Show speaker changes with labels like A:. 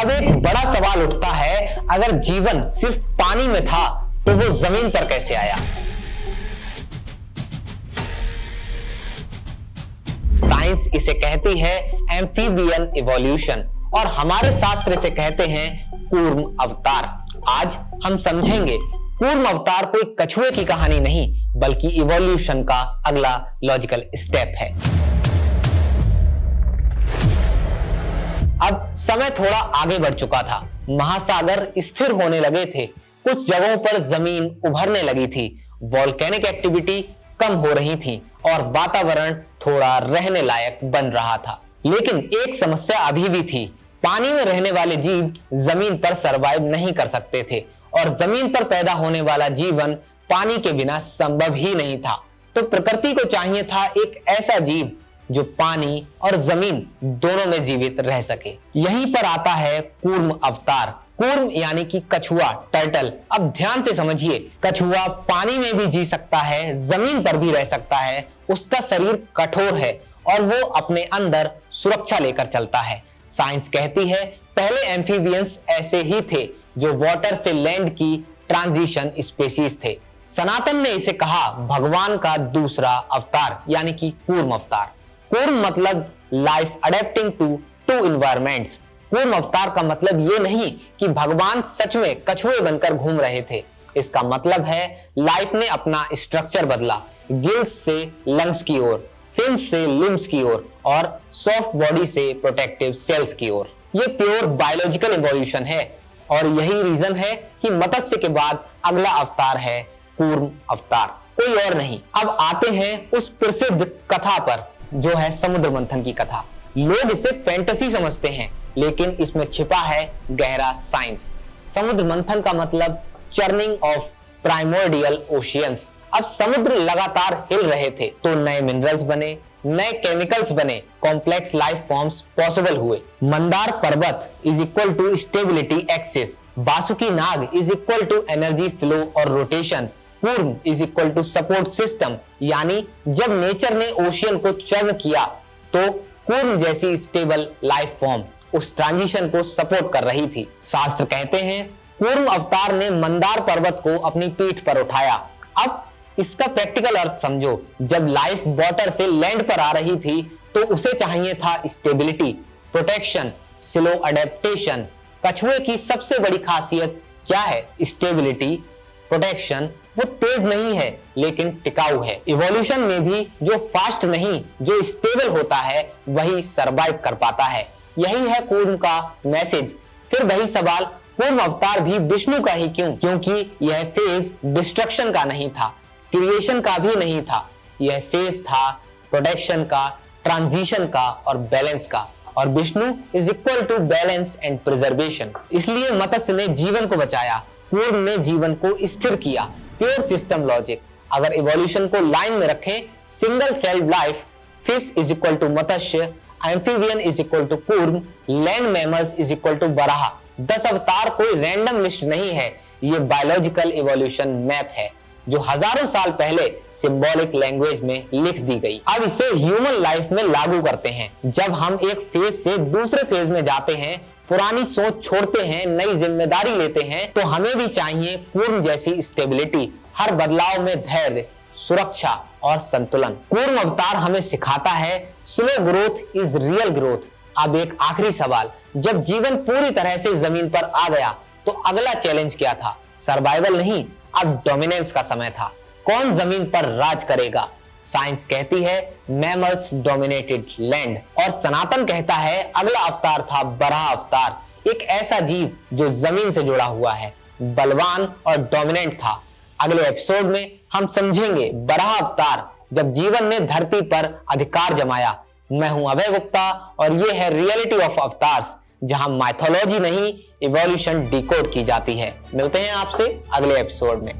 A: अब एक बड़ा सवाल उठता है, अगर जीवन सिर्फ पानी में था तो वो जमीन पर कैसे आया? साइंस इसे कहती है एम्फीबियन इवोल्यूशन और हमारे शास्त्र इसे कहते हैं कूर्म अवतार। आज हम समझेंगे कूर्म अवतार कोई कछुए की कहानी नहीं बल्कि इवोल्यूशन का अगला लॉजिकल स्टेप है। अब समय थोड़ा आगे बढ़ चुका था, महासागर स्थिर होने लगे थे, कुछ जगहों पर जमीन उभरने लगी थी, वोल्केनिक एक्टिविटी कम हो रही थी और वातावरण थोड़ा रहने लायक बन रहा था। लेकिन एक समस्या अभी भी थी, पानी में रहने वाले जीव जमीन पर सरवाइव नहीं कर सकते थे और जमीन पर पैदा होने वाला जीवन पानी के बिना संभव ही नहीं था। तो प्रकृति को चाहिए था एक ऐसा जीव जो पानी और जमीन दोनों में जीवित रह सके। यहीं पर आता है कूर्म अवतार। कूर्म यानी कि कछुआ, टर्टल। अब ध्यान से समझिए, कछुआ पानी में भी जी सकता है, जमीन पर भी रह सकता है, उसका शरीर कठोर है और वो अपने अंदर सुरक्षा लेकर चलता है। साइंस कहती है पहले एम्फीबियंस ऐसे ही थे जो वाटर से लैंड की ट्रांजिशन स्पीशीज थे। सनातन ने इसे कहा भगवान का दूसरा अवतार यानी कि कूर्म अवतार। कूर्म मतलब life adapting to to environments. Kurma अवतार का मतलब ये नहीं कि भगवान सच में कछुए बनकर घूम रहे थे, इसका मतलब है लाइफ ने अपना स्ट्रक्चर बदला, गिल्स से लंग्स की ओर, फिन्स से लिम्स की ओर और सॉफ्ट बॉडी से प्रोटेक्टिव सेल्स की ओर। ये प्योर बायोलॉजिकल इवोल्यूशन है और यही रीजन है कि मत्स्य के बाद अगला अवतार है कूर्म अवतार, कोई और नहीं। अब आते हैं उस प्रसिद्ध कथा पर जो है समुद्र मंथन की कथा। लोग इसे फैंटेसी समझते हैं लेकिन इसमें छिपा है गहरा साइंस। समुद्र मंथन का मतलब चर्निंग ऑफ प्राइमोर्डियल ओशियंस। अब समुद्र लगातार हिल रहे थे तो नए मिनरल्स बने, नए केमिकल्स बने, कॉम्प्लेक्स लाइफ फॉर्म्स पॉसिबल हुए। मंदार पर्वत is equal to stability axis, Basuki नाग is equal to energy flow और rotation, Kurma is equal to support system. यानी जब नेचर ने ओशियन को चर्न किया तो कूर्म जैसी स्टेबल लाइफ फॉर्म उस ट्रांजिशन को सपोर्ट कर रही थी। शास्त्र कहते हैं कूर्म अवतार ने मंदार पर्वत को अपनी पीठ पर उठाया। अब इसका प्रैक्टिकल अर्थ समझो, जब लाइफ वाटर से लैंड पर आ रही थी तो उसे चाहिए था स्टेबिलिटी, प्रोटेक्शन, स्लो अडेप्टेशन। कछुए की सबसे बड़ी खासियत क्या है? Stability, protection. वो तेज नहीं है लेकिन टिकाऊ है। इवोल्यूशन में भी जो फास्ट नहीं, जो स्टेबल होता है वही सरवाइव कर पाता है। यही है कूर्म का मैसेज। फिर वही सवाल, कूर्म अवतार भी विष्णु का ही क्यों? क्योंकि यह फेज डिस्ट्रक्शन का नहीं था, क्रिएशन का भी नहीं था, यह फेज था प्रोटेक्शन का, ट्रांजिशन का और बैलेंस का। और Vishnu is equal to balance and preservation. इसलिए मत्स्य ने जीवन को बचाया, कूर्म ने जीवन को स्थिर किया। Pure system logic. अगर इवोल्यूशन को लाइन में रखें, single celled life, fish is equal to Matsya, amphibian is equal to Kurma, land mammals is equal to Barah. 10 अवतार कोई रैंडम लिस्ट नहीं है, ये बायोलॉजिकल इवोल्यूशन मैप है जो हजारों साल पहले सिंबॉलिक लैंग्वेज में लिख दी गई। अब इसे ह्यूमन लाइफ में लागू करते हैं। जब हम एक फेज से दूसरे फेज में जाते हैं, पुरानी सोच छोड़ते हैं, नई जिम्मेदारी लेते हैं, तो हमें भी चाहिए कूर्म जैसी स्टेबिलिटी, हर बदलाव में धैर्य, सुरक्षा और संतुलन। कूर्म अवतार हमें सिखाता है slow growth is real growth. अब एक आखिरी सवाल, जब जीवन पूरी तरह से जमीन पर आ गया तो अगला चैलेंज क्या था? सर्वाइवल नहीं, अब डोमिनेंस का समय था। कौन जमीन पर राज करेगा? साइंस कहती है मैमल्स डोमिनेटेड लैंड और सनातन कहता है अगला अवतार था बराह अवतार, एक ऐसा जीव जो जमीन से जुड़ा हुआ है, बलवान और डोमिनेंट था। अगले एपिसोड में हम समझेंगे बराह अवतार जब जीवन ने धरती पर अधिकार जमाया। मैं हूं अभय गुप्ता और ये है रियलिटी ऑफ अवतार्स, जहां माइथोलॉजी नहीं इवोल्यूशन डिकोड की जाती है। मिलते हैं आपसे अगले एपिसोड में।